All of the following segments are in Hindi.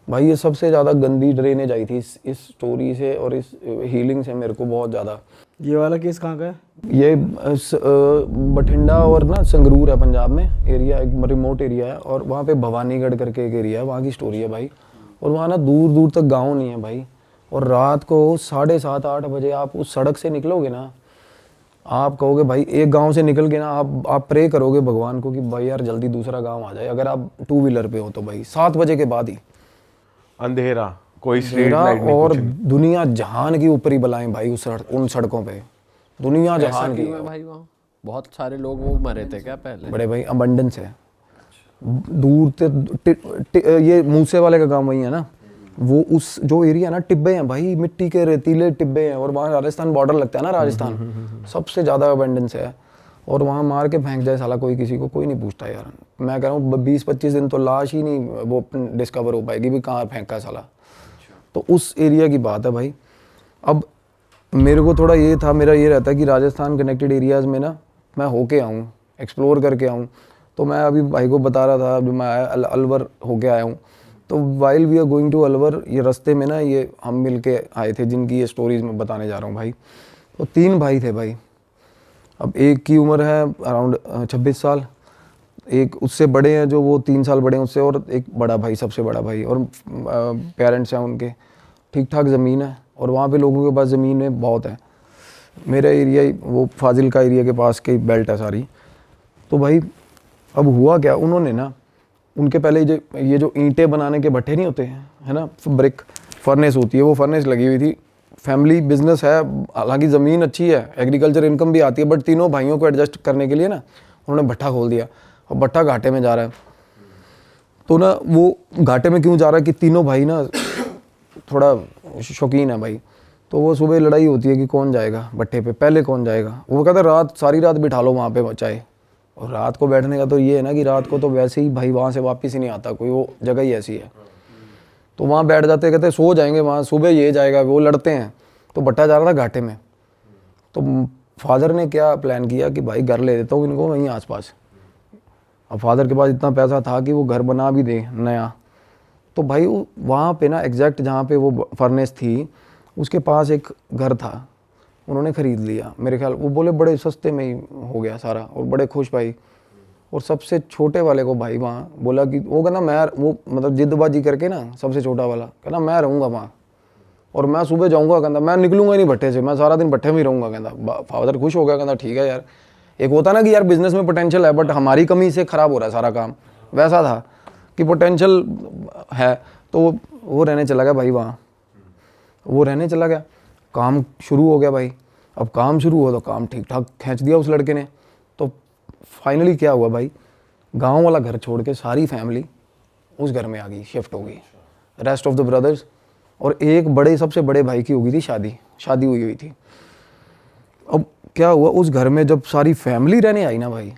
भाई ये सबसे ज़्यादा गंदी ड्रेनेज आई थी इस स्टोरी से और इस हीलिंग से मेरे को बहुत ज़्यादा। ये वाला केस कहाँ का है? ये बठिंडा और ना संगरूर है पंजाब में एरिया, एक रिमोट एरिया है और वहाँ पे भवानीगढ़ करके एक एरिया है, वहाँ की स्टोरी है भाई। और वहाँ ना दूर दूर तक गांव नहीं है भाई। और रात को 7:30-8 बजे आप उस सड़क से निकलोगे ना, आप कहोगे भाई एक गांव से निकल के ना आप प्रे करोगे भगवान को कि भाई यार जल्दी दूसरा गांव आ जाए। अगर आप 2 व्हीलर पे हो तो भाई 7 बजे के बाद ही अंधेरा, कोई स्ट्रीट लाइट नहीं, और कुछ नहीं। दुनिया जहान की ऊपरी बलाएं भाई उन सड़कों पे, दुनिया जहान की। भाई वहाँ बहुत सारे लोग वो मरे थे क्या पहले? बड़े भाई अबंडेंस है दूर ते ये मूसे वाले का गांव वही है ना, वो उस जो एरिया ना टिब्बे हैं भाई, मिट्टी के रेतीले टिब्बे हैं और वहाँ राजस्थान बॉर्डर लगता है ना, राजस्थान सबसे ज़्यादा अबंडेंस है। और वहाँ मार के फेंक जाए साला कोई, किसी को कोई नहीं पूछता यार। मैं कह रहा हूँ 20-25 दिन तो लाश ही नहीं वो डिस्कवर हो पाएगी भी कहाँ फेंका है साला। तो उस एरिया की बात है भाई। अब मेरे को थोड़ा ये था, मेरा ये रहता है कि राजस्थान कनेक्टेड एरियाज़ में ना मैं होके आऊँ, एक्सप्लोर करके आऊँ। तो मैं अभी भाई को बता रहा था, अभी मैं अलवर होके आया हूँ। तो while we are going to Alwar, ये रास्ते में ना ये हम मिल के आए थे जिनकी ये स्टोरीज मैं बताने जा रहा हूँ भाई। तो 3 भाई थे भाई। अब एक की उम्र है अराउंड 26 साल, एक उससे बड़े हैं जो वो 3 साल बड़े हैं उससे, और एक बड़ा भाई, सबसे बड़ा भाई। और पेरेंट्स हैं उनके, ठीक ठाक ज़मीन है और वहाँ पे लोगों के पास ज़मीनें बहुत है। मेरा एरिया वो फाजिल का एरिया के पास की बेल्ट है सारी। तो भाई अब हुआ क्या, उन्होंने ना उनके पहले ये जो ईंटें बनाने के भट्ठे नहीं होते हैं, है ना, ब्रिक फर्नेस होती है, वो फर्नेस लगी हुई थी। फैमिली बिजनेस है, हालांकि ज़मीन अच्छी है, एग्रीकल्चर इनकम भी आती है, बट तीनों भाइयों को एडजस्ट करने के लिए ना उन्होंने भट्ठा खोल दिया और भट्ठा घाटे में जा रहा है। तो ना वो घाटे में क्यों जा रहा है कि तीनों भाई ना थोड़ा शौकीन है भाई। तो वो सुबह लड़ाई होती है कि कौन जाएगा भट्ठे पे, पहले कौन जाएगा। वो कहता है सारी रात बिठा लो वहाँ पे चाहे। और रात को बैठने का तो ये है ना कि रात को तो वैसे ही भाई वहाँ से वापस ही नहीं आता कोई, वो जगह ही ऐसी है। तो वहाँ बैठ जाते, कहते सो जाएंगे वहाँ, सुबह ये जाएगा, वो लड़ते हैं। तो भट्टा जा रहा था घाटे में। तो फादर ने क्या प्लान किया कि भाई घर ले देता हूँ इनको वहीं आसपास। अब फादर के पास इतना पैसा था कि वो घर बना भी दे नया। तो भाई वहाँ पे ना एग्जैक्ट जहाँ पे वो फर्नेस थी उसके पास एक घर था, उन्होंने ख़रीद लिया मेरे ख्याल। वो बोले बड़े सस्ते में ही हो गया सारा और बड़े खुश भाई। और सबसे छोटे वाले को भाई वहाँ बोला कि वो कहना मैं, वो मतलब जिद्दबाजी करके ना सबसे छोटा वाला कहना मैं रहूँगा वहाँ और मैं सुबह जाऊँगा, कहता मैं निकलूँगा ही नहीं भट्टे से, मैं सारा दिन भट्टे में ही रहूँगा। कहता फादर खुश हो गया, कहता ठीक है यार। एक होता ना कि यार बिज़नेस में पोटेंशियल है बट हमारी कमी से ख़राब हो रहा है सारा काम, वैसा था कि पोटेंशियल है। तो वो रहने चला गया भाई वहाँ, वो रहने चला गया। काम शुरू हो गया भाई। अब काम शुरू हुआ तो काम ठीक ठाक खींच दिया उस लड़के ने। तो फाइनली क्या हुआ भाई, गांव वाला घर छोड़ के सारी फैमिली उस घर में आ गई, शिफ्ट हो गई, रेस्ट ऑफ द ब्रदर्स। और एक बड़े सबसे बड़े भाई की हो गई थी शादी हुई थी। अब क्या हुआ, उस घर में जब सारी फैमिली रहने आई ना भाई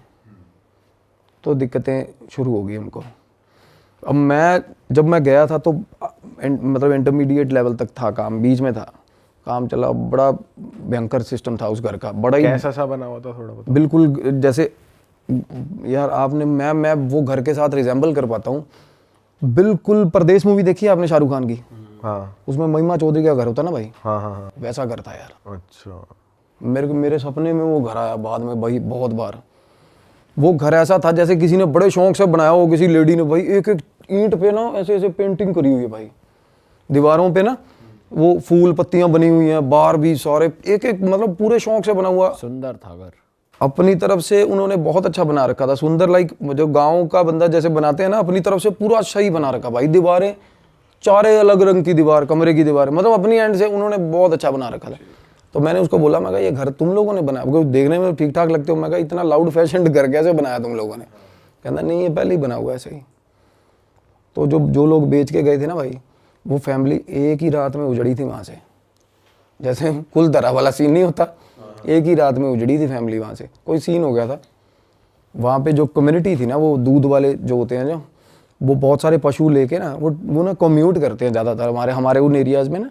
तो दिक्कतें शुरू हो गई उनको। अब जब मैं गया था तो मतलब इंटरमीडिएट लेवल तक था काम, बीच में था काम चला, बड़ा भयंकर सिस्टम था उस घर का। बड़ा ही कैसा सा बना हुआ था थोड़ा बताओ। बिल्कुल जैसे यार आपने मैं वो घर के साथ रिजेंबल कर पाता हूँ बिल्कुल। परदेश मूवी देखी है आपने शाहरुख खान की? हाँ। उसमें महिमा चौधरी का घर होता ना भाई, हाँ हाँ हाँ, वैसा घर था यार। अच्छा। मेरे सपने में वो घर आया बाद में भाई बहुत बार। वो घर ऐसा था जैसे किसी ने बड़े शौक से बनाया हो, किसी लेडी ने भाई एक एक ईंट पे ना ऐसे ऐसे पेंटिंग करी हुई है भाई, दीवारों पे ना वो फूल पत्तियां बनी हुई हैं, बाहर भी सारे एक एक मतलब पूरे शौक से बना हुआ। सुंदर था घर, अपनी तरफ से उन्होंने बहुत अच्छा बना रखा था, सुंदर, लाइक जो गांव का बंदा जैसे बनाते हैं ना, अपनी तरफ से पूरा अच्छा ही बना रखा भाई। दीवारें चारे अलग रंग की दीवार, कमरे की दीवार, मतलब अपनी एंड से उन्होंने बहुत अच्छा बना रखा था। तो मैंने उसको बोला, मैं कहा ये घर तुम लोगों ने बनाया? क्योंकि देखने में ठीक ठाक लगते हो। मैं कहा इतना लाउड फैशन घर कैसे बनाया तुम लोगों ने? कहना नहीं ये पहले ही बना हुआ ऐसे ही। तो जो लोग बेच के गए थे ना भाई, वो फैमिली एक ही रात में उजड़ी थी वहाँ से। जैसे कुलधरा वाला सीन नहीं होता, एक ही रात में उजड़ी थी फैमिली वहाँ से। कोई सीन हो गया था वहाँ पे। जो कम्युनिटी थी ना, वो दूध वाले जो होते हैं, जो वो बहुत सारे पशु लेके ना वो ना कम्यूट करते हैं ज़्यादातर हमारे उन एरियाज़ में ना।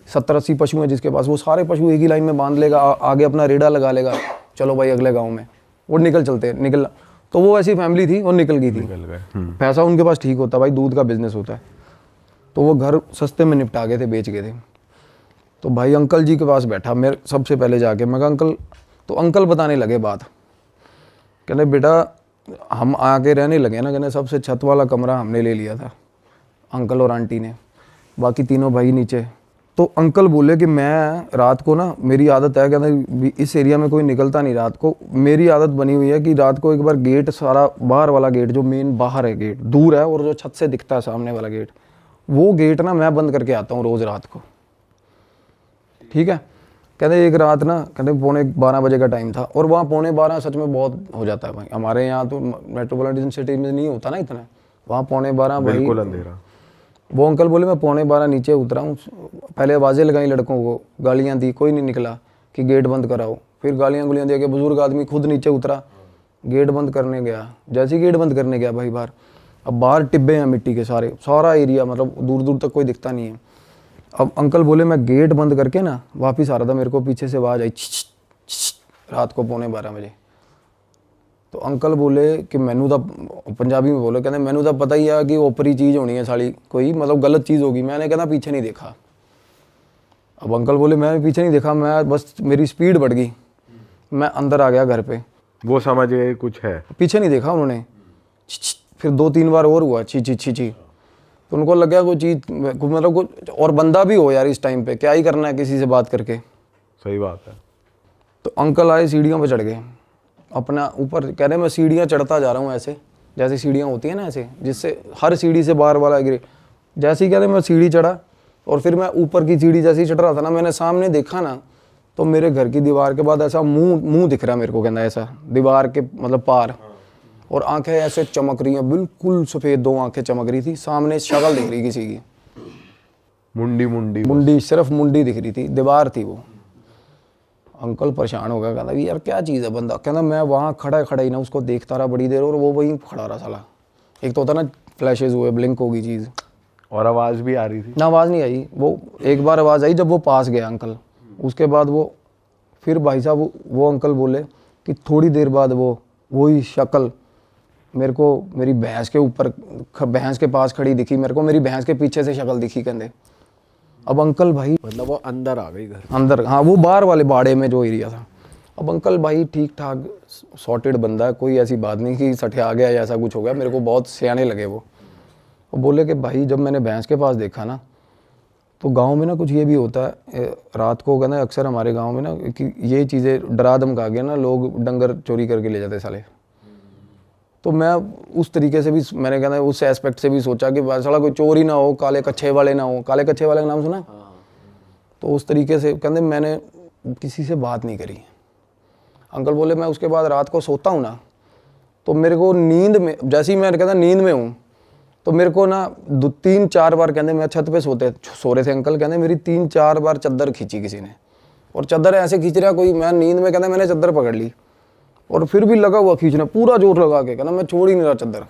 70-80 पशु हैं जिसके पास, वो सारे पशु एक ही लाइन में बांध लेगा, आगे अपना रेड़ा लगा लेगा, चलो भाई अगले गाँव में, वो निकलना। तो वो ऐसी फैमिली थी और निकल गई थी। पैसा उनके पास ठीक होता भाई, दूध का बिजनेस होता है। तो वो घर सस्ते में निपटा गए थे, बेच गए थे। तो भाई अंकल जी के पास बैठा मेरे सबसे पहले जाके, मैं कहा अंकल, तो अंकल बताने लगे बात, कहने बेटा हम आके रहने लगे ना, कहने सबसे छत वाला कमरा हमने ले लिया था, अंकल और आंटी ने, बाकी तीनों भाई नीचे। तो अंकल बोले कि मैं रात को ना, मेरी आदत है, कहते इस एरिया में कोई निकलता नहीं रात को, मेरी आदत बनी हुई है कि रात को एक बार गेट सारा बाहर वाला गेट जो मेन बाहर है, गेट दूर है और जो छत से दिखता है सामने वाला गेट, वो गेट ना मैं बंद करके आता हूँ रोज़ रात को, ठीक है। कहते एक रात ना, कहते 11:45 बजे का टाइम था, और वहाँ 11:45 सच में बहुत हो जाता है भाई, हमारे यहाँ तो मेट्रोपॉलिटन सिटी में नहीं होता ना इतना, वहाँ 11:45 भाई बिल्कुल अंधेरा। वो अंकल बोले मैं 11:45 नीचे उतरा हूँ, पहले आवाज़ें लगाई लड़कों को, गालियाँ दी, कोई नहीं निकला कि गेट बंद कराओ, फिर गालियाँ गुलियाँ दे के बुजुर्ग आदमी खुद नीचे उतरा, गेट बंद करने गया, जैसे ही गेट बंद करने गया भाई बाहर, अब बाहर टिब्बे हैं मिट्टी के सारे, सारा एरिया मतलब दूर दूर तक कोई दिखता नहीं है। अब अंकल बोले मैं गेट बंद करके ना वापस आ रहा था, मेरे को पीछे से आवाज़ आई रात को 11:45 बजे। तो अंकल बोले कि मैनू तो पंजाबी में बोले, कहते मैनू तो पता ही है कि ओपरी चीज़ होनी है साली, कोई मतलब गलत चीज़ होगी। मैंने कहना पीछे नहीं देखा। अब अंकल बोले मैं पीछे नहीं देखा, मैं बस मेरी स्पीड बढ़ गई, मैं अंदर आ गया घर पे। वो समझ गए कुछ है, पीछे नहीं देखा उन्होंने। फिर 2-3 बार और हुआ छी छी छी छी, तो उनको लग गया कोई चीज़ मतलब कुछ, और बंदा भी हो यार इस टाइम पे क्या ही करना है किसी से बात करके। सही बात है। तो अंकल आए, सीढ़ियों पे चढ़ गए अपना ऊपर, कह रहे मैं सीढ़ियाँ चढ़ता जा रहा हूँ ऐसे, जैसे सीढ़ियाँ होती है ना ऐसे, जिससे हर सीढ़ी से बाहर वाला गिरे। जैसे ही कह रहे मैं सीढ़ी चढ़ा, और फिर मैं ऊपर की सीढ़ी जैसे ही चढ़ रहा था ना, मैंने सामने देखा ना, तो मेरे घर की दीवार के बाद ऐसा मुंह दिख रहा है मेरे को, कहना ऐसा दीवार के मतलब पार, और आंखें ऐसे चमक रही हैं, बिल्कुल सफ़ेद 2 आंखें चमक रही थी, सामने शक्ल दिख रही किसी की, मुंडी सिर्फ मुंडी दिख रही थी, दीवार थी वो। अंकल परेशान हो गया, कहता यार क्या चीज़ है बंदा, कहना मैं वहाँ खड़ा ही ना उसको देखता रहा बड़ी देर, और वो वहीं खड़ा रहा साला। एक तो होता ना फ्लैशेज हुए, ब्लिंक होगी चीज़, और आवाज़ भी आ रही थी ना, आवाज़ नहीं आई। वो एक बार आवाज़ आई जब वो पास गया अंकल, उसके बाद वो फिर भाई साहब वो अंकल बोले कि थोड़ी देर बाद वही शक्ल मेरे को मेरी भैंस के ऊपर, भैंस के पास खड़ी दिखी मेरे को, मेरी भैंस के पीछे से शक्ल दिखी कहते। अब अंकल भाई मतलब वो अंदर आ गई घर अंदर, हाँ वो बाहर वाले बाड़े में जो एरिया था। अब अंकल भाई ठीक ठाक सॉर्टेड बंदा है, कोई ऐसी बात नहीं कि सठिया गया या ऐसा कुछ हो गया, मेरे को बहुत सियाने लगे वो। बोले कि भाई जब मैंने भैंस के पास देखा ना, तो गांव में ना कुछ ये भी होता है रात को, कहना अक्सर हमारे गांव में ना कि ये चीज़ें डरा धमका के ना लोग डंगर चोरी करके ले जाते साले। तो मैं उस तरीके से भी मैंने कहना उस एस्पेक्ट से भी सोचा कि साला कोई चोर ही ना हो, काले कच्छे वाले ना हो। काले कच्छे वाले का नाम सुना? तो उस तरीके से कहते मैंने किसी से बात नहीं करी। अंकल बोले मैं उसके बाद रात को सोता हूँ ना, तो मेरे को नींद में, जैसे ही मैं कहता नींद में हूँ, तो मेरे को ना 3-4 बार कहते मैं छत पे सो रहे थे अंकल, कहते मेरी 3-4 बार चादर खींची किसी ने, और चादर ऐसे खींच रहा कोई, मैं नींद में कहते मैंने चादर पकड़ ली, और फिर भी लगा हुआ खींचना पूरा जोर लगा के, कहना मैं छोड़ ही नहीं रहा चादर।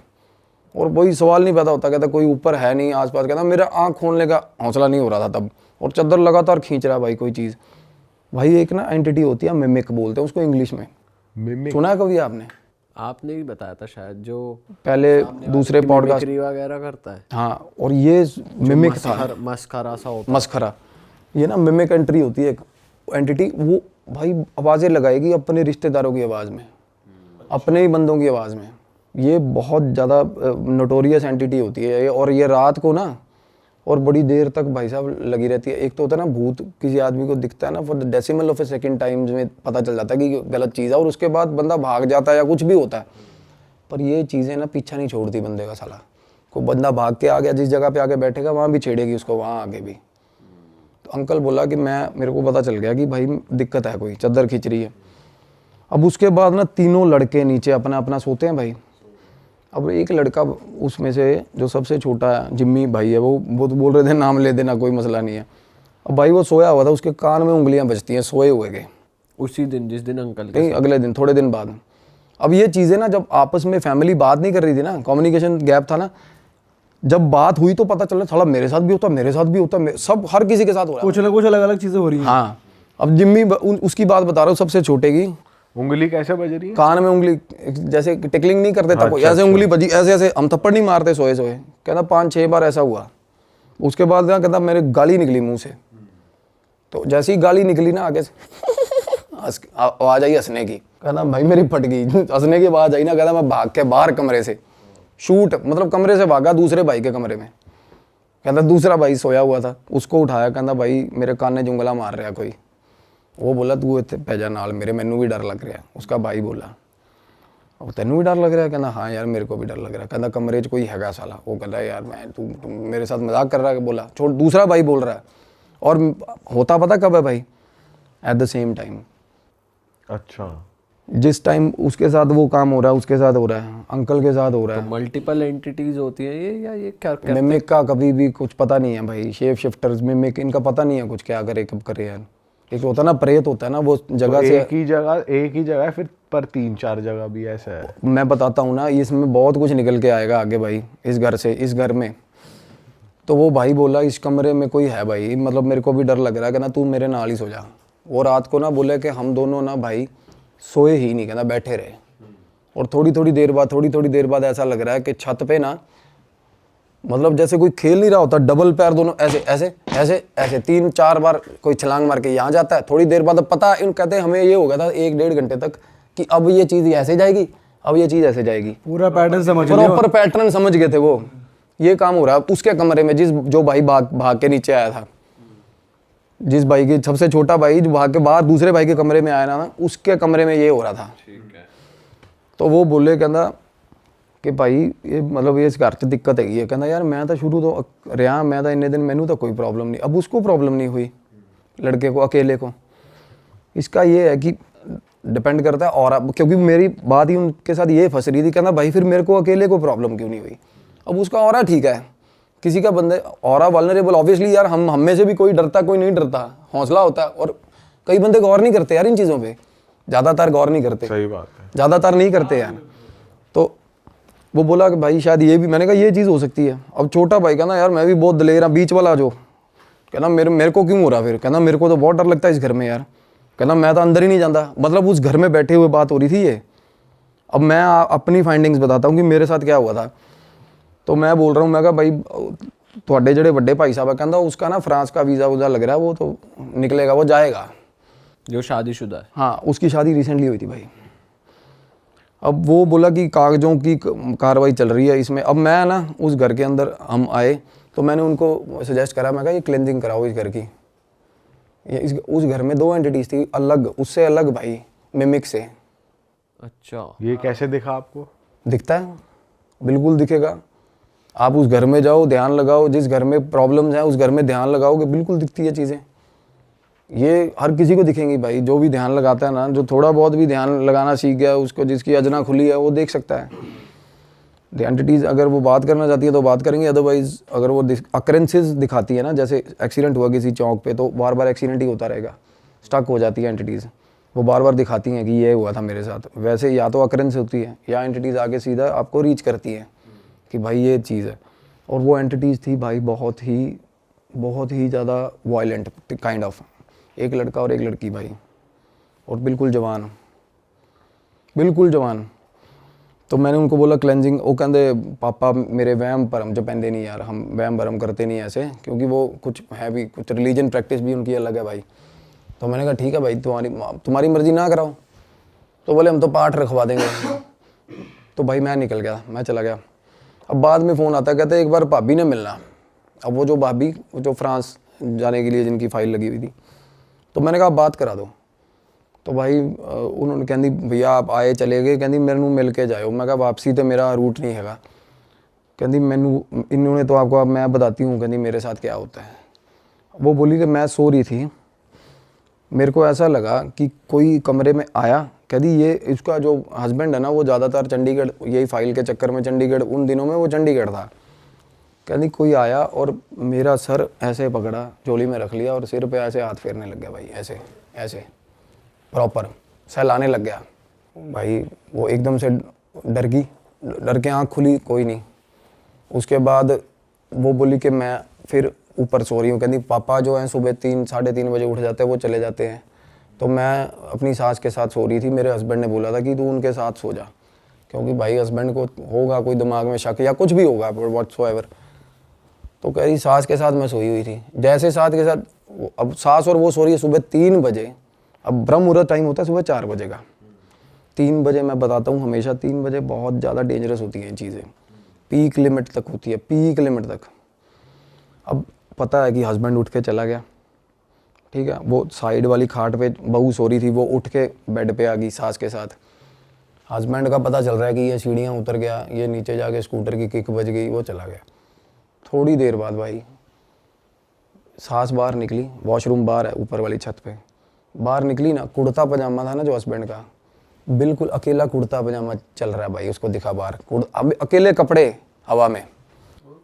और वही सवाल नहीं पैदा होता, कहता कोई ऊपर है नहीं आसपास, कहता मेरा आँख खोलने का हौसला नहीं हो रहा था तब, और चादर लगातार खींच रहा भाई कोई चीज़। भाई एक ना एंटिटी होती है मिमिक बोलते हैं उसको इंग्लिश में, मिमिक सुना है कभी आपने? आपने भी बताया था शायद, जो पहले दूसरे पॉडकास्ट वगैरह करता है। हाँ, और ये मिमिक था, मस्खरा सा होता मस्खरा। ये ना मिमिक एंट्री होती है एक एंटिटी, वो भाई आवाज़ें लगाएगी अपने रिश्तेदारों की आवाज़ में, अपने ही बंदों की आवाज़ में। ये बहुत ज़्यादा नोटोरियस एंटिटी होती है ये, और ये रात को ना और बड़ी देर तक भाई साहब लगी रहती है। एक तो होता है ना भूत किसी आदमी को दिखता है ना, for the decimal of A second times में पता चल जाता है कि गलत चीज़ है, और उसके बाद बंदा भाग जाता है या कुछ भी होता है। पर ये चीज़ें ना पीछा नहीं छोड़ती बंदे का साला। कोई बंदा भाग के आ गया, जिस जगह पे आके बैठेगा वहाँ भी छेड़ेगी उसको, वहाँ आगे भी। तो अंकल बोला कि मेरे को पता चल गया कि भाई दिक्कत है, कोई चादर खींच रही है। अब उसके बाद ना तीनों लड़के नीचे अपना अपना सोते हैं भाई। अब एक लड़का उसमें से जो सबसे छोटा है, जिम्मी भाई है, वो तो बोल रहे थे नाम ले देना, कोई मसला नहीं है। अब भाई वो सोया हुआ था, उसके कान में उंगलियां बजती हैं सोए हुए के, उसी दिन जिस दिन अंकल नहीं अगले दिन, थोड़े दिन बाद। अब ये चीज़ें ना जब आपस में फैमिली बात नहीं कर रही थी ना, कम्युनिकेशन गैप था ना, जब बात हुई तो पता चला साला मेरे साथ भी होता, मेरे साथ भी होता, सब हर किसी के साथ हो रहा है, कुछ ना कुछ अलग अलग चीज़ें हो रही हैं। हाँ, अब जिम्मी उसकी बात बता रहा हूँ, सबसे छोटे की उंगली कैसे बज रही है? कान में उंगली, जैसे टिकलिंग नहीं करते था कोई, ऐसे उंगली बजी, ऐसे ऐसे, हम थप्पड़ नहीं मारते सोए सोए, कहना 5-6 बार ऐसा हुआ। उसके बाद ना कहता मेरे गाली निकली मुंह से, तो जैसे ही गाली निकली ना आगे से आवाज आई हंसने की, कहता भाई मेरी फट गई हंसने की आवाज आई ना, कहता मैं भाग के बाहर कमरे से शूट मतलब कमरे से भागा दूसरे भाई के कमरे में। कहता दूसरा भाई सोया हुआ था, उसको उठाया, कहता भाई मेरे कान ने जुंगला मार रहा कोई। वो बोला तू इत्थे पै जा नाल मेरे, मैनू भी डर लग रहा। उसका भाई बोला और तेनू भी डर लग रहा है? कहना हाँ यार मेरे को भी डर लग रहा है। कहना कमरे च कोई हैगा साला। वो कहता यार मैं तू मेरे साथ मजाक कर रहा है। बोला छोड़, दूसरा भाई बोल रहा है। और होता पता कब है भाई? At the same time. अच्छा, जिस टाइम उसके साथ वो काम हो रहा है उसके साथ हो रहा है, अंकल के साथ हो रहा है। मल्टीपल एंटिटीज होती है ये, या ये क्या मिमिक का कभी भी कुछ पता नहीं है भाई। शेप शिफ्टर्स मिमिक इनका पता नहीं है कुछ क्या करे कब करे यार। एक होता है ना प्रेत होता है ना, वो जगह तो से एक ही जगह फिर पर 3-4 जगह भी ऐसा है। मैं बताता हूँ ना, इसमें बहुत कुछ निकल के आएगा आगे भाई। इस घर से, इस घर में तो वो भाई बोला इस कमरे में कोई है भाई, मतलब मेरे को भी डर लग रहा है। कहना तू मेरे नाल ही सो जा। वो रात को ना बोले कि हम दोनों ना भाई सोए ही नहीं, कहना बैठे रहे। और थोड़ी थोड़ी देर बाद ऐसा लग रहा है कि छत पे ना मतलब जैसे कोई खेल नहीं रहा होता, डबल पैर दोनों ऐसे ऐसे ऐसे ऐसे 3-4 बार कोई छलांग मार के यहाँ जाता है। थोड़ी देर बाद पता इन कहते हैं हमें ये हो गया था 1-1.5 घंटे तक कि अब ये चीज़ ऐसे जाएगी, अब ये चीज़ ऐसे जाएगी। पूरा पैटर्न समझ लिया। प्रॉपर पैटर्न समझ गए थे वो। ये काम हो रहा है उसके कमरे में, जो भाई भाग के नीचे आया था, जिस भाई के सबसे छोटा भाई जो भाग के बाहर दूसरे भाई के कमरे में आया ना, उसके कमरे में ये हो रहा था। तो वो बोले कहना कि भाई ये मतलब ये इस घर च दिक्कत हैगी है। कहना यार मैं तो शुरू तो रहा, मैं तो इन्ने दिन मैनू तो कोई प्रॉब्लम नहीं। अब उसको प्रॉब्लम नहीं हुई, लड़के को अकेले को। इसका ये है कि डिपेंड करता है। और क्योंकि मेरी बात ही उनके साथ ये फंस रही थी, कहना भाई फिर मेरे को अकेले को प्रॉब्लम क्यों नहीं हुई? अब उसका ऑरा ठीक है, किसी का बंदे ऑरा वल्नरेबल। ऑब्वियसली यार हम में से भी कोई डरता कोई नहीं डरता, हौसला होता है। और कई बंदे गौर नहीं करते यार इन चीज़ों पे, ज़्यादातर गौर नहीं करते। सही बात है, ज़्यादातर नहीं करते यार। तो वो बोला कि भाई शायद ये भी, मैंने कहा ये चीज़ हो सकती है। अब छोटा भाई कहना यार मैं भी बहुत दलेर बीच वाला जो, कहना मेरे को क्यों हो रहा? फिर कहना मेरे को तो बहुत डर लगता है इस घर में यार। कहना मैं तो अंदर ही नहीं जाता। मतलब उस घर में बैठे हुए बात हो रही थी ये। अब मैं अपनी फाइंडिंग्स बताता हूँ कि मेरे साथ क्या हुआ था। तो मैं बोल रहा हूँ, मैं कहा भाई थोड़े जड़े बड़े भाई साहब है, कहना उसका ना फ्रांस का वीज़ा वूज़ा लग रहा है, वो तो निकलेगा, वो जाएगा। जो शादीशुदा है? हाँ, उसकी शादी रिसेंटली हुई थी भाई। अब वो बोला कि कागजों की कार्रवाई चल रही है इसमें। अब मैं ना उस घर के अंदर हम आए तो मैंने उनको सजेस्ट करा, मैं कहा ये क्लेंजिंग कराओ इस घर की। ये उस घर में 2 एंटिटीज थी अलग, उससे अलग भाई, मिमिक से। अच्छा, ये कैसे दिखा आपको? दिखता है, बिल्कुल दिखेगा। आप उस घर में जाओ, ध्यान लगाओ, जिस घर में प्रॉब्लम्स हैं उस घर में ध्यान लगाओगे, बिल्कुल दिखती है चीज़ें। ये हर किसी को दिखेंगी भाई, जो भी ध्यान लगाता है ना, जो थोड़ा बहुत भी ध्यान लगाना सीख गया, उसको जिसकी अजना खुली है वो देख सकता है। द एंटिटीज़ अगर वो बात करना चाहती है तो बात करेंगे, अदरवाइज अगर वो अकरेंसेस दिखाती है ना, जैसे एक्सीडेंट हुआ किसी चौक पे तो बार बार एक्सीडेंट ही होता रहेगा, स्टक हो जाती है एंटिटीज़, वो बार बार दिखाती हैं कि ये हुआ था मेरे साथ। वैसे या तो अकरेंस होती है या एंटिटीज़ आगे सीधा आपको रीच करती है कि भाई ये चीज़ है। और वो एंटिटीज़ थी भाई बहुत ही ज़्यादा वायलेंट काइंड ऑफ। एक लड़का और एक लड़की भाई, और बिल्कुल जवान। तो मैंने उनको बोला क्लेंजिंग, वो कहते पापा मेरे वहम भरम जो पहनते नहीं यार, हम वहम भरम करते नहीं ऐसे, क्योंकि वो कुछ है भी, कुछ रिलीजन प्रैक्टिस भी उनकी अलग है भाई। तो मैंने कहा ठीक है भाई, तुम्हारी मर्जी ना कराओ। तो बोले हम तो पाठ रखवा देंगे। तो भाई मैं निकल गया, मैं चला गया। अब बाद में फ़ोन आता, कहते एक बार भाभी ने मिलना। अब वो जो भाभी जो फ्रांस जाने के लिए जिनकी फ़ाइल लगी हुई थी, तो मैंने कहा बात करा दो। तो भाई उन्होंने कहती भैया आप आए चले गए, कहती मैनू मिल के जाओ। मैं कहा वापसी तो मेरा रूट नहीं हैगा। कहती मैनू इन्होंने तो आपको, अब मैं बताती हूँ कहती मेरे साथ क्या होता है। वो बोली कि मैं सो रही थी, मेरे को ऐसा लगा कि कोई कमरे में आया। कहती ये इसका जो हस्बैंड है ना, वो ज़्यादातर चंडीगढ़, यही फाइल के चक्कर में चंडीगढ़, उन दिनों में वो चंडीगढ़ था। कहती कोई आया और मेरा सर ऐसे पकड़ा, झोली में रख लिया और सिर पे ऐसे हाथ फेरने लग गया भाई, ऐसे ऐसे प्रॉपर सहलाने लग गया भाई। वो एकदम से डर के आँख खुली, कोई नहीं। उसके बाद वो बोली कि मैं फिर ऊपर सो रही हूँ। कहती पापा जो हैं सुबह 3-3:30 बजे उठ जाते हैं, वो चले जाते हैं। तो मैं अपनी सास के साथ सो रही थी। मेरे हस्बैंड ने बोला था कि तू उनके साथ सो जा, क्योंकि भाई हस्बैंड को होगा कोई दिमाग में शक या कुछ भी होगा व्हाट्सएवर। तो कह रही सास के साथ मैं सोई हुई थी। जैसे सास के साथ अब सास और वो सो रही है सुबह 3 बजे, अब ब्रह्म मुहूर्त टाइम होता है सुबह 4 बजे का। 3 बजे मैं बताता हूँ, हमेशा 3 बजे बहुत ज़्यादा डेंजरस होती हैं ये चीज़ें, पीक लिमिट तक होती है, पीक लिमिट तक। अब पता है कि हस्बैंड उठ के चला गया, ठीक है, वो साइड वाली खाट पे बहू सो रही थी, वो उठ के बेड पे आ गई सास के साथ। हस्बैंड का पता चल रहा है कि ये सीढ़ियाँ उतर गया, ये नीचे जाके स्कूटर की किक बज गई, वो चला गया। थोड़ी देर बाद भाई सास बाहर निकली, वॉशरूम बाहर है ऊपर वाली छत पे, बाहर निकली ना, कुर्ता पजामा था ना जो हस्बैंड का, बिल्कुल अकेला कुर्ता पजामा चल रहा है भाई, उसको दिखा बाहर, अब अकेले कपड़े हवा में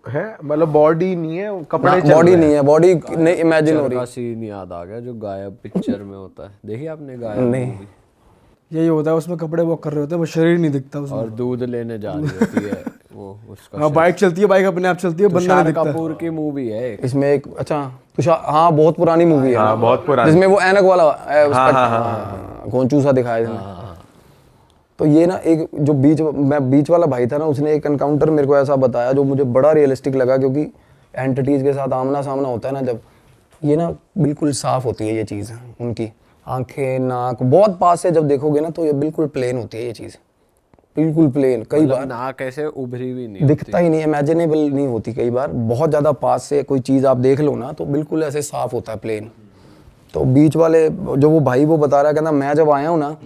है, मतलब बॉडी नहीं है, कपड़े चल बॉडी रहे नहीं है, बॉडी नहीं इमेजिन हो का रही। सीन याद आ गया जो गायब पिक्चर में होता है, देखिए आपने गायब नहीं। movie? यही होता है, उसमें कपड़े वॉक कर रहे होते हैं, वो शरीर नहीं दिखता उसमें। और दूध लेने जा रही होती है वो उसका हाँ, बाइक चलती है, बाइक अपने आप चलती है, बंदा नहीं तुषार दिखता। कपूर की मूवी है एक। इसमें एक अच्छा तुषार, हाँ बहुत पुरानी मूवी है, हाँ, बहुत पुरानी। जिसमें वो ऐनक वाला गोंचू सा दिखाया इसमें। तो ये ना एक जो बीच वाला भाई था ना, उसने एक एनकाउंटर मेरे को ऐसा बताया जो मुझे बड़ा रियलिस्टिक लगा, क्योंकि एंटिटीज के साथ आमना सामना होता है ना जब, ये ना बिल्कुल साफ होती है ये चीज़, उनकी आंखें नाक बहुत पास से जब देखोगे ना तो ये बिल्कुल प्लेन होती है ये चीज़, बिल्कुल प्लेन। कई बार नाक ऐसे उभरी भी नहीं दिखता ही नहीं, इमेजिनेबल नहीं होती। कई बार बहुत ज़्यादा पास से कोई चीज़ आप देख लो ना तो बिल्कुल ऐसे साफ होता है प्लेन। तो बीच वाले जो वो भाई वो बता रहा है, कहना मैं जब आया हूँ ना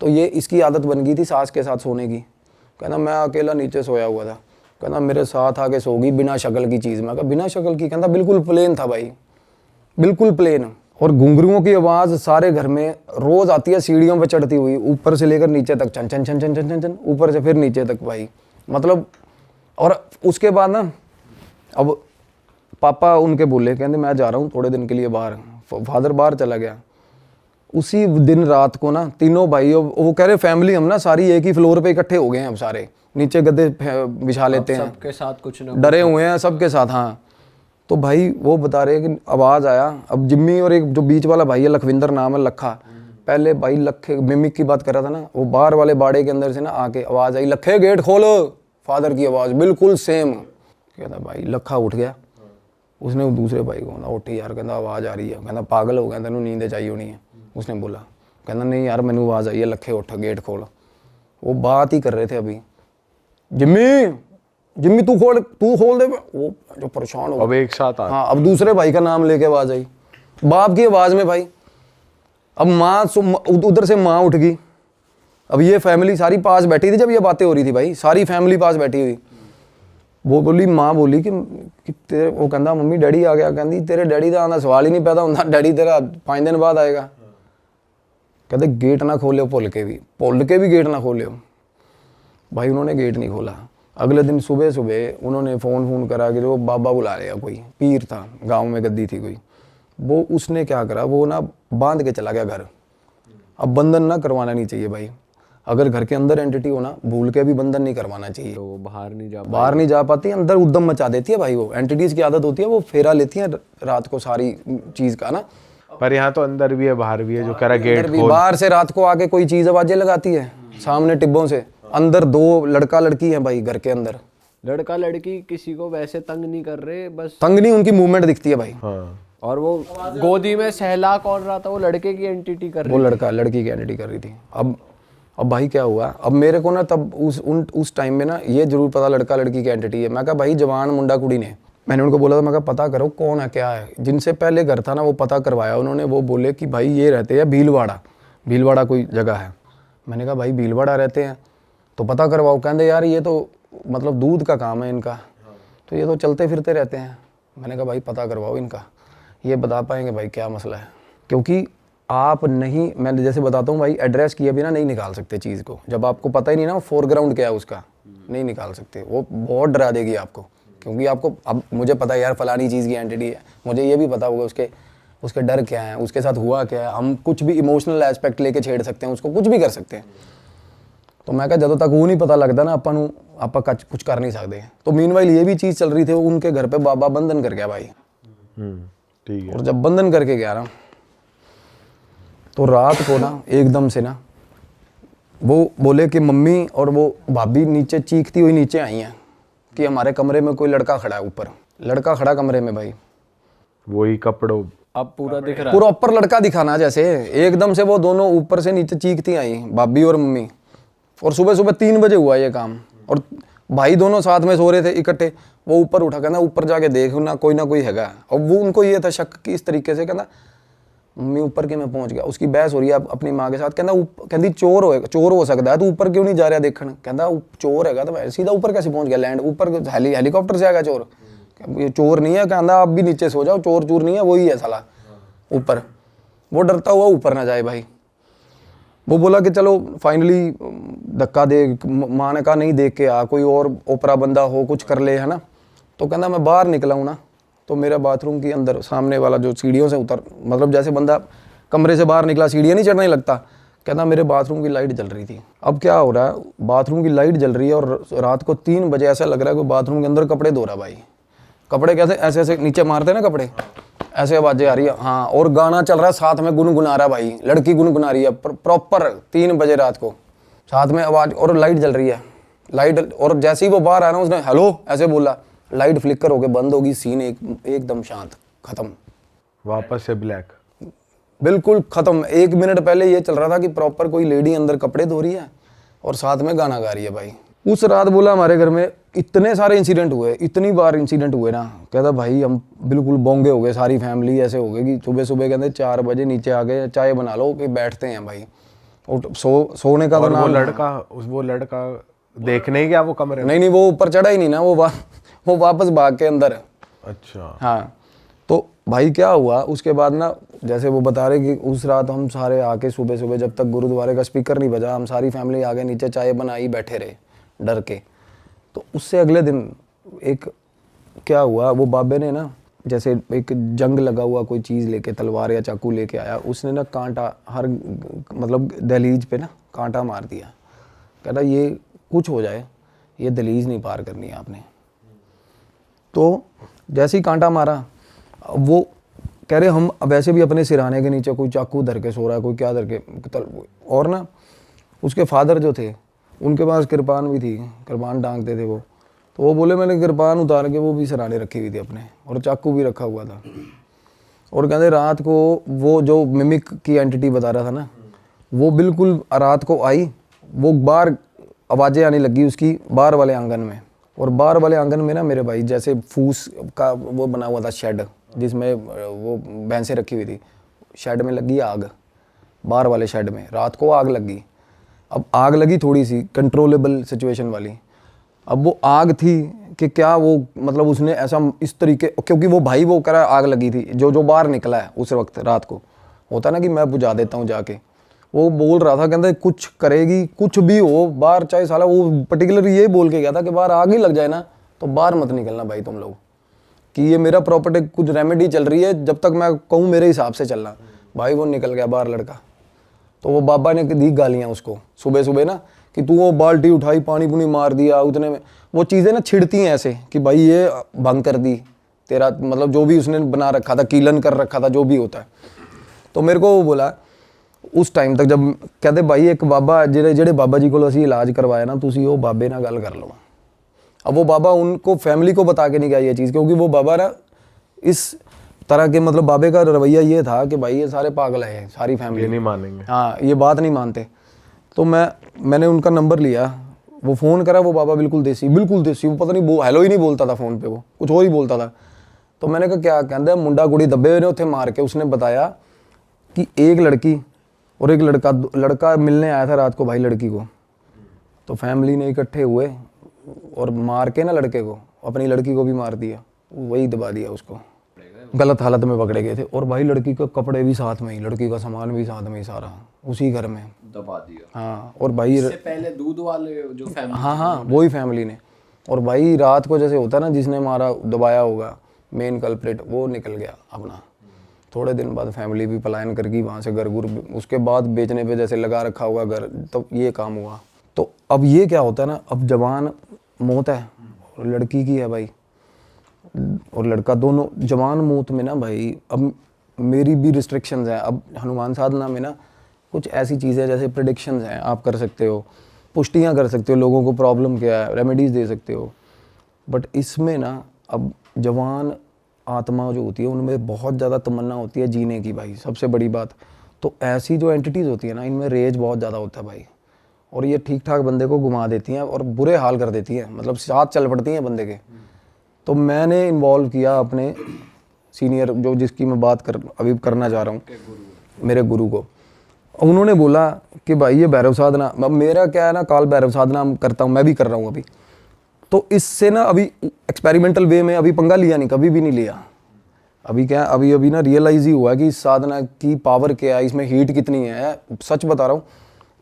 तो ये इसकी आदत बन गई थी सास के साथ सोने की। कहना मैं अकेला नीचे सोया हुआ था, कहना मेरे साथ आके सो गई बिना शक्ल की चीज़। मैं कहा बिना शक्ल की? कहता बिल्कुल प्लेन था भाई, बिल्कुल प्लेन। और घुंघरुओं की आवाज़ सारे घर में रोज़ आती है, सीढ़ियों पे चढ़ती हुई, ऊपर से लेकर नीचे तक, छन छन छन छन छन छन छन, ऊपर से फिर नीचे तक भाई, मतलब। और उसके बाद ना अब पापा उनके बोले, कहते मैं जा रहा हूँ थोड़े दिन के लिए बाहर। फादर बाहर चला गया। उसी दिन रात को ना तीनों भाई, वो कह रहे फैमिली हम ना सारी एक ही फ्लोर पे इकट्ठे हो गए हैं, अब सारे नीचे गद्दे बिछा लेते हैं, सबके साथ कुछ ना डरे हुए हैं सबके साथ। हाँ, तो भाई वो बता रहे हैं कि आवाज़ आया। अब जिम्मी और एक जो बीच वाला भाई है लखविंदर नाम है, लखा, पहले भाई लखे मिमिक की बात कर रहा था ना, वो बाहर वाले बाड़े के अंदर से ना आके आवाज़ आई, लखे गेट खोलो। फादर की आवाज़ बिल्कुल सेम। कहता भाई लखा उठ गया, उसने दूसरे भाई को बोला उठी यार, कहता आवाज़ आ रही है। कहता पागल हो गया, तेनों नींद चाहिए होनी है। उसने बोला, कहता नहीं यार मैंने आवाज़ आई है, लखे उठ गेट खोल। वो बात ही कर रहे थे अभी, जिम्मी जिम्मी तू खोल दे। वो जो परेशान हो अब एक साथ आ। हाँ, अब दूसरे भाई का नाम लेके आवाज़ आई, बाप की आवाज़ में भाई। अब माँ उधर से माँ उठ गई। अब ये फैमिली सारी पास बैठी थी जब ये बातें हो रही थी भाई, सारी फैमिली पास बैठी हुई। वो बोली, माँ बोली कि तेरे, वो कहता मम्मी डैडी आ गया। कहती तेरे डैडी का आना सवाल ही नहीं पैदा होता, डैडी तेरा 5 दिन बाद आएगा। कहते गेट ना खोले, भुल के भी गेट ना खोले। भाई उन्होंने गेट नहीं खोला। अगले दिन सुबह सुबह उन्होंने फ़ोन करा कि वो बाबा बुला लिया, कोई पीर था गांव में, गद्दी थी कोई। वो उसने क्या करा, वो ना बांध के चला गया घर। अब बंधन ना करवाना नहीं चाहिए भाई, अगर घर के अंदर एंटिटी हो ना, भूल के भी बंधन नहीं करवाना चाहिए। तो वो बाहर नहीं जा पाती, अंदर उद्दम मचा देती है भाई। वो एंटिटीज़ की आदत होती है, वो फेरा लेती है रात को सारी चीज़ का ना। पर यहाँ तो अंदर भी है बाहर भी है, जो कह रहा गेट खोल। बाहर से रात को आके कोई चीज़ आवाज़ें लगाती है सामने टिब्बों से। अंदर 2 लड़का लड़की है भाई घर के अंदर। लड़का लड़की किसी को वैसे तंग नहीं कर रहे, बस तंग नहीं, उनकी मूवमेंट दिखती है भाई। हाँ। और वो गोदी में सहला कौन रहा था, वो लड़के की एंटिटी कर वो रही लड़का लड़की की एंटिटी कर रही थी। अब भाई क्या हुआ, अब मेरे को ना तब उस टाइम में ना ये जरूर पता लड़का लड़की की एंटिटी है। मैं कहा भाई जवान मुंडा कुड़ी ने, मैंने उनको बोला था, मैं कहा पता करो कौन है क्या है। जिनसे पहले घर था ना वो पता करवाया उन्होंने। वो बोले कि भाई ये रहते हैं भीलवाड़ा कोई जगह है। मैंने कहा भाई भीलवाड़ा रहते हैं तो पता करवाओ। कहते यार ये तो मतलब दूध का काम है इनका, तो ये तो चलते फिरते रहते हैं। मैंने कहा भाई पता करवाओ इनका, ये बता पाएंगे भाई क्या मसला है। क्योंकि आप नहीं, मैं जैसे बताता हूँ भाई, एड्रेस किए बिना नहीं निकाल सकते चीज़ को। जब आपको पता ही नहीं ना फोरग्राउंड क्या है उसका, नहीं निकाल सकते। वो बहुत डरा देगी आपको, क्योंकि आपको अब मुझे पता है यार फलानी चीज़ की एंटिटी है, मुझे ये भी पता होगा उसके डर क्या है, उसके साथ हुआ क्या है। हम कुछ भी इमोशनल एस्पेक्ट लेके छेड़ सकते हैं उसको, कुछ भी कर सकते हैं। तो मैं कहा ਜਦੋਂ तक वो नहीं पता लगता ना ਆਪਾਂ कुछ कर नहीं सकते। तो मीनवाइल ये भी चीज़ चल रही थी, उनके घर पे बाबा बंधन कर गया भाई। ठीक है। और जब बंधन करके गया ना तो रात को ना एकदम से ना वो बोले कि मम्मी और वो भाभी नीचे चीखती हुई नीचे आई हैं कि हमारे कमरे में कोई लड़का खड़ा है ऊपर। लड़का खड़ा कमरे में भाई, वही कपड़ों। अब पूरा दिख रहा है। प्रॉपर लड़का दिखाना, जैसे एकदम से वो दोनों ऊपर से नीचे चीखती आई, भाभी और मम्मी। और सुबह सुबह 3 बजे हुआ ये काम, और भाई दोनों साथ में सो रहे थे इकट्ठे। वो ऊपर उठा, कहना ऊपर जाके देख ना कोई हैगा। और वो उनको ये था शक कि इस तरीके से, कहना मम्मी ऊपर के मैं पहुंच गया। उसकी बहस हो रही है अपनी माँ के साथ, कहती चोर हो सकता है, तू ऊपर क्यों नहीं जा रहा देखने। कहता चोर हैगा तो सीधा ऊपर कैसे पहुंच गया, लैंड ऊपर हेलीकॉप्टर से आएगा चोर। ये चोर नहीं है, कहता आप भी नीचे सो जाओ, चोर चोर नहीं है, वही है साला ऊपर। वो डरता हुआ ऊपर ना जाए भाई। वो बोला कि चलो फाइनली धक्का दे, माँ ने कहा नहीं देख के आ, कोई और ओपरा बंदा हो कुछ कर ले, है ना। तो कहना मैं बाहर निकला हूँ ना, तो मेरा बाथरूम के अंदर सामने वाला जो सीढ़ियों से उतर, मतलब जैसे बंदा कमरे से बाहर निकला सीढ़ियाँ नहीं चढ़ने लगता, कहना मेरे बाथरूम की लाइट जल रही थी। अब क्या हो रहा है, बाथरूम की लाइट जल रही है और रात को 3 बजे ऐसा लग रहा है कि बाथरूम के अंदर कपड़े धो रहा भाई। कपड़े कैसे ऐसे ऐसे नीचे मारते हैं ना कपड़े, ऐसे आवाजें आ रही है। हाँ, और गाना चल रहा है साथ में, गुनगुना रहा भाई, लड़की गुनगुना रही है प्रॉपर 3 बजे रात को, साथ में आवाज, और लाइट जल रही है। लाइट, और जैसे ही वो बाहर आ रहा है उसने हेलो ऐसे बोला, लाइट फ्लिकर होके बंद होगी, सीन एकदम शांत, खत्म, वापस से ब्लैक, बिल्कुल खत्म। 1 मिनट पहले ये चल रहा था कि प्रॉपर कोई लेडी अंदर कपड़े धो रही है और साथ में गाना गा रही है भाई। उस रात बोला हमारे घर में इतने सारे इंसिडेंट हुए, इतनी बार इंसिडेंट हुए ना, कहता भाई हम बिल्कुल बोंगे हो गए, सारी फैमिली ऐसे हो गई कि सुबह सुबह कहते 4 बजे नीचे आ गए, चाय बना लो कि बैठते हैं भाई। और सोने का तो वो लड़का देखने ही गया वो कमरे में? नहीं, वो ऊपर चढ़ा ही नहीं ना, वो वापस भाग के अंदर। अच्छा। हाँ, तो भाई क्या हुआ उसके बाद ना, जैसे वो बता रहे कि उस रात हम सारे आके सुबह सुबह जब तक गुरुद्वारे का स्पीकर नहीं बजा, हम सारी फैमिली आगे नीचे चाय बनाई बैठे रहे डर के। तो उससे अगले दिन एक क्या हुआ, वो बाबे ने ना जैसे एक जंग लगा हुआ कोई चीज़ लेके, तलवार या चाकू लेके आया, उसने ना कांटा हर मतलब दहलीज पे ना कांटा मार दिया। कहता ये कुछ हो जाए, ये दहलीज नहीं पार करनी है आपने। तो जैसे ही कांटा मारा, वो कह रहे हम वैसे भी अपने सिरहाने के नीचे कोई चाकू धर के सो रहा है, कोई क्या धर के, और ना उसके फादर जो थे उनके पास कृपान भी थी, कृपान टांगते थे वो। तो वो बोले मैंने कृपान उतार के वो भी सिरहाने रखी हुई थी अपने, और चाकू भी रखा हुआ था। और कहते रात को वो जो मिमिक की एंटिटी बता रहा था ना, वो बिल्कुल रात को आई, वो बाहर आवाज़ें आने लगी उसकी बाहर वाले आंगन में। और बाहर वाले आंगन में ना मेरे भाई जैसे फूस का वो बना हुआ था शेड, जिसमें वो भैंसें रखी हुई थी, शेड में लगी आग, बाहर वाले शेड में रात को आग लगी। अब आग लगी थोड़ी सी कंट्रोलेबल सिचुएशन वाली। अब वो आग थी कि क्या वो मतलब उसने ऐसा इस तरीके, क्योंकि वो भाई वो करा आग लगी थी, जो बाहर निकला है उस वक्त रात को, होता ना कि मैं बुझा देता हूँ जाके, वो बोल रहा था कहता कुछ करेगी, कुछ भी हो बाहर, चाहे साला वो पर्टिकुलर ये बोल के गया था कि बाहर आग ही लग जाए ना तो बाहर मत निकलना भाई तुम लोग, कि ये मेरा प्रॉपर्टी कुछ रेमेडी चल रही है, जब तक मैं कहूँ मेरे हिसाब से चलना। भाई वो निकल गया बाहर लड़का। तो वो बाबा ने दी गालियाँ उसको सुबह सुबह ना, कि तू वो बाल्टी उठाई पानी पुनी मार दिया, उतने में वो चीज़ें ना छिड़ती हैं ऐसे कि भाई ये भंग कर दी तेरा, मतलब जो भी उसने बना रखा था, कीलन कर रखा था, जो भी होता है। तो मेरे को वो बोला उस टाइम तक, जब कहते भाई एक बाबा जेड़े बाबा जी को असी इलाज करवाया ना, तुसी वो बाबे ना गल कर लो। अब वो बाबा उनको फैमिली को बता के नहीं गया ये चीज़, क्योंकि वो बाबा ना इस तरह के, मतलब बाबे का रवैया ये था कि भाई ये सारे पागल है, सारी फैमिली ये नहीं मानेंगे, हाँ ये बात नहीं मानते। तो मैंने उनका नंबर लिया, वो फ़ोन करा, वो बाबा बिल्कुल देसी, वो पता नहीं हेलो ही नहीं बोलता था फ़ोन पे, वो कुछ और ही बोलता था। तो मैंने कहा क्या, कहते मुंडा कुड़ी दबे हुए ने उत्थे मार के। उसने बताया कि एक लड़की और एक लड़का मिलने आया था रात को भाई लड़की को। तो फैमिली ने इकट्ठे हुए और मार के ना लड़के को, अपनी लड़की को भी मार दिया, वही दबा दिया उसको, गलत हालत में पकड़े गए थे। और भाई लड़की के कपड़े भी साथ में ही, लड़की का सामान भी साथ में ही, सारा उसी घर में दबा दिया। हाँ, और भाई इससे पहले दूध वाले जो फैमिली, हाँ वही फैमिली ने। और भाई रात को जैसे होता ना, जिसने मारा दबाया होगा मेन कल्प्रिट, वो निकल गया अपना। थोड़े दिन बाद फैमिली भी पलायन कर गई वहाँ से, घर गुर उसके बाद बेचने पे जैसे लगा रखा हुआ घर, तो ये काम हुआ। तो अब ये क्या होता है ना, अब जवान मौत है और लड़की की है भाई, और लड़का, दोनों जवान मौत में ना भाई, अब मेरी भी रिस्ट्रिक्शंस हैं। अब हनुमान साधना में ना कुछ ऐसी चीज़ें जैसे प्रेडिक्शंस हैं, आप कर सकते हो, पुष्टियाँ कर सकते हो, लोगों को प्रॉब्लम क्या है, रेमेडीज़ दे सकते हो। बट इसमें ना अब जवान आत्मा जो होती है उनमें बहुत ज़्यादा तमन्ना होती है जीने की भाई, सबसे बड़ी बात। तो ऐसी जो एंटिटीज़ होती है ना, इनमें रेज बहुत ज़्यादा होता है भाई, और ये ठीक ठाक बंदे को घुमा देती हैं और बुरे हाल कर देती हैं, मतलब साथ चल पड़ती हैं बंदे के। तो मैंने इन्वॉल्व किया अपने सीनियर, जो जिसकी मैं बात अभी करना चाह रहा हूँ, मेरे गुरु को। उन्होंने बोला कि भाई ये भैरव साधना, मेरा क्या है ना, काल भैरव साधना करता हूँ, मैं भी कर रहा हूँ अभी। तो इससे ना अभी एक्सपेरिमेंटल वे में अभी पंगा लिया नहीं, कभी भी नहीं लिया। अभी क्या, अभी ना रियलाइज ही हुआ है कि इस साधना की पावर क्या है, इसमें हीट कितनी है, सच बता रहा हूँ।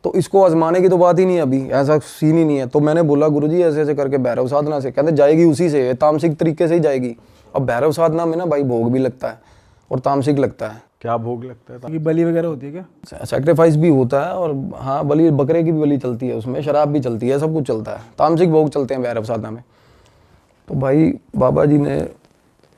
तो इसको आजमाने की तो बात ही नहीं है, अभी ऐसा सीन ही नहीं है। तो मैंने बोला गुरुजी ऐसे ऐसे करके भैरव साधना से, कहते जाएगी उसी से, तामसिक तरीके से ही जाएगी। अब भैरव साधना में ना भाई भोग भी लगता है और तामसिक लगता है। क्या भोग लगता है? कि बलि वगैरह होती है क्या? सैक्रिफाइस भी होता है, और हाँ बलि, बकरे की भी बलि चलती है उसमें, शराब भी चलती है, सब कुछ चलता है, तामसिक भोग चलते हैं भैरव साधना में। तो भाई बाबा जी ने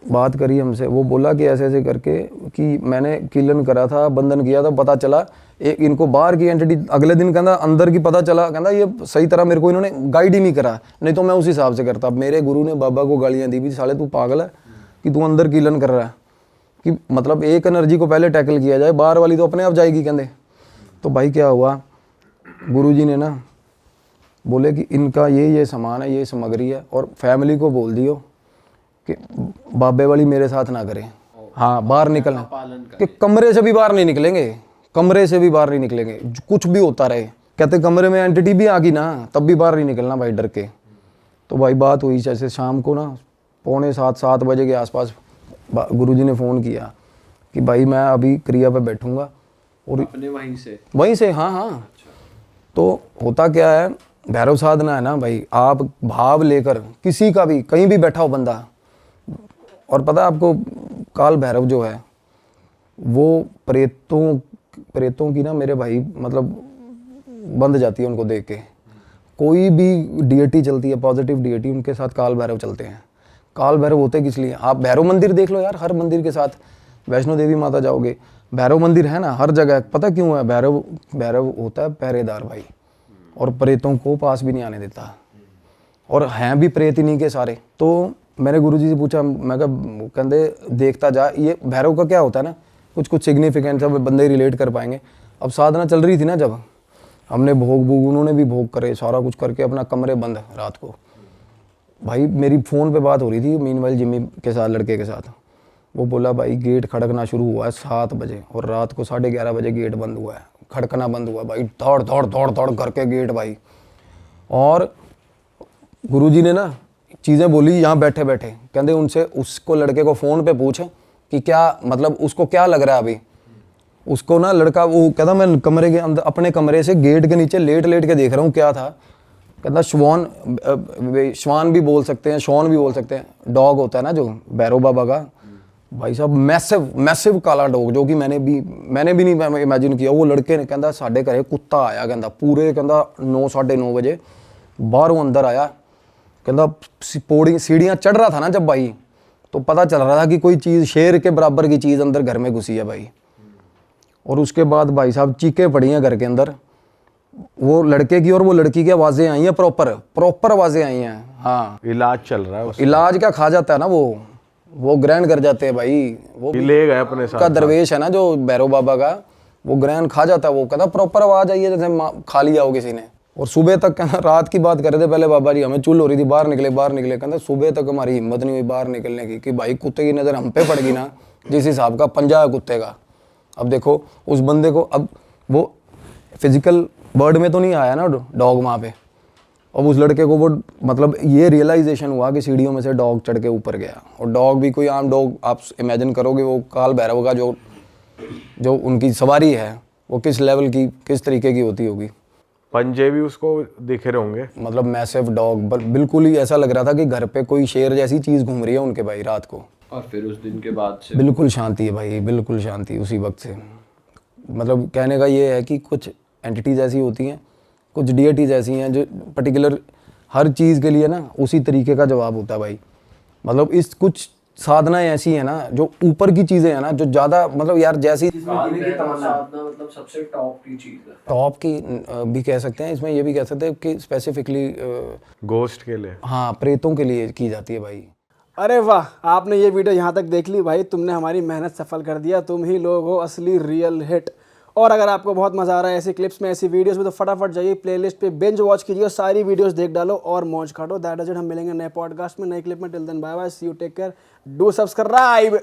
बात करी हमसे, वो बोला कि ऐसे ऐसे करके, कि मैंने कीलन करा था, बंधन किया था, पता चला एक इनको बाहर की एंटिटी, अगले दिन कहता अंदर की पता चला, कहता ये सही तरह मेरे को इन्होंने गाइड ही नहीं करा, नहीं तो मैं उस हिसाब से करता। मेरे गुरु ने बाबा को गालियाँ दी भी, साले तू पागल है कि तू अंदर कीलन कर रहा है, कि मतलब एक एनर्जी को पहले टैकल किया जाए, बाहर वाली तो अपने आप जाएगी कहते। तो भाई क्या हुआ, गुरुजी ने ना बोले कि इनका ये सामान है, ये सामग्री है, और फैमिली को बोल दियो कि बाबे वाली मेरे साथ ना करें। हाँ, बाहर निकलना, कि कमरे से भी बाहर नहीं निकलेंगे, कमरे से भी बाहर नहीं निकलेंगे, कुछ भी होता रहे। कहते कमरे में एंटिटी भी आ गई ना, तब भी बाहर नहीं निकलना भाई, डर के। तो भाई बात हुई जैसे शाम को ना 6:45-7 बजे के आसपास गुरुजी ने फ़ोन किया कि भाई मैं अभी क्रिया पे बैठूंगा, और अपने वहीं से। हाँ। तो होता क्या है, भैरव साधना है ना भाई, आप भाव लेकर किसी का भी कहीं भी बैठा हो बंदा, और पता है आपको काल भैरव जो है वो प्रेतों की ना मेरे भाई मतलब बंद जाती है उनको देख के। कोई भी डीएटी चलती है, पॉजिटिव डीएटी, उनके साथ काल भैरव चलते हैं। काल भैरव होते किस लिए, आप भैरव मंदिर देख लो यार, हर मंदिर के साथ, वैष्णो देवी माता जाओगे भैरव मंदिर है ना हर जगह। पता क्यों है, भैरव होता है पहरेदार भाई, और प्रेतों को पास भी नहीं आने देता, और हैं भी प्रेत इन्हीं के सारे। तो मैंने गुरुजी से पूछा, मैं कहा कहते देखता जा, ये भैरव का क्या होता है ना, कुछ सिग्निफिकेंट सब बंदे रिलेट कर पाएंगे। अब साधना चल रही थी ना, जब हमने भोग उन्होंने भी भोग करे, सारा कुछ करके अपना कमरे बंद रात को। भाई मेरी फ़ोन पे बात हो रही थी मीनवाइल जिम्मी के साथ, लड़के के साथ। वो बोला भाई गेट खड़कना शुरू हुआ है 7 बजे, और रात को 11:30 बजे गेट बंद हुआ है, खड़कना बंद हुआ भाई, दौड़ करके गेट भाई। और गुरुजी ने ना चीज़ें बोली यहाँ बैठे बैठे, कहते उनसे उसको लड़के को फ़ोन पे पूछ कि क्या मतलब उसको क्या लग रहा है अभी। उसको ना लड़का वो कहता मैं कमरे के अंदर अपने कमरे से गेट के नीचे लेट के देख रहा हूँ क्या था। कहता श्वान भी बोल सकते हैं, शॉन भी बोल सकते हैं, डॉग होता है ना जो भैरव बाबा का भाई साहब, मैसिव काला डॉग, जो कि मैंने भी नहीं इमेजिन किया। वो लड़के ने कहता साढ़े घरे कुत्ता आया, कहता पूरे कहता 9-9:30 बजे बाहरों अंदर आया। कहता पौड़ी सीढ़ियाँ चढ़ रहा था ना जब भाई, तो पता चल रहा था कि कोई चीज़ शेर के बराबर की चीज़ अंदर घर में घुसी है भाई। और उसके बाद भाई साहब चीखें पड़ी हैं घर के अंदर, वो लड़के की और वो लड़की की आवाज़ें आई हैं, प्रॉपर आवाज़ें आई हैं। हाँ, इलाज चल रहा है, इलाज क्या खा जाता है ना, वो ग्रहण कर जाते हैं भाई। वो ले गए अपने साथ का दरवेश है ना जो भैरव बाबा का, वो ग्रहण खा जाता है। वो कहता प्रॉपर आवाज़ आई है जैसे खा लिया हो किसी ने। और सुबह तक कहना, रात की बात कर रहे थे पहले बाबा जी, हमें चुल हो रही थी, बाहर निकले। कहता सुबह तक हमारी हिम्मत नहीं हुई बाहर निकलने की, कि भाई कुत्ते की नज़र हम पे पड़ गई ना, जिस हिसाब का पंजा है कुत्ते का। अब देखो उस बंदे को, अब वो फिजिकल वर्ड में तो नहीं आया ना डॉग वहाँ पे। अब उस लड़के को वो मतलब ये रियलाइजेशन हुआ कि सीढ़ियों में से डॉग चढ़ के ऊपर गया, और डॉग भी कोई आम डॉग आप इमेजिन करोगे, वो काल भैरव का जो उनकी सवारी है वो किस लेवल की, किस तरीके की होती होगी। पंजे भी उसको दिख रहे होंगे, मतलब मैसिव डॉग, बिल्कुल ही ऐसा लग रहा था कि घर पे कोई शेर जैसी चीज़ घूम रही है उनके भाई रात को। और फिर उस दिन के बाद से बिल्कुल शांति है भाई, बिल्कुल शांति उसी वक्त से। मतलब कहने का ये है कि कुछ एंटिटीज़ ऐसी होती हैं, कुछ डीएटीज़ ऐसी हैं जो पर्टिकुलर हर चीज़ के लिए ना उसी तरीके का जवाब होता है भाई। मतलब इस कुछ साधनाएं ऐसी हैं ना जो ऊपर की चीज़ें हैं ना, जो ज़्यादा मतलब यार जैसी साधना मतलब सबसे टॉप की चीज़ है, टॉप की भी कह सकते हैं, इसमें ये भी कह सकते हैं कि स्पेसिफिकली गोस्ट के लिए, हाँ प्रेतों के लिए की जाती है भाई। अरे वाह, आपने ये वीडियो यहाँ तक देख ली भाई, तुमने हमारी मेहनत सफल कर दिया, तुम ही लोग हो असली रियल हिट। और अगर आपको बहुत मजा आ रहा है ऐसी क्लिप्स में, ऐसी वीडियोस में, तो फटाफट जाइए प्लेलिस्ट पे बिंज वॉच कीजिए और सारी वीडियोस देख डालो और मौज काटो। That is it. हम मिलेंगे नए पॉडकास्ट में, नए क्लिप में। Till then bye bye, see you, take care, do subscribe.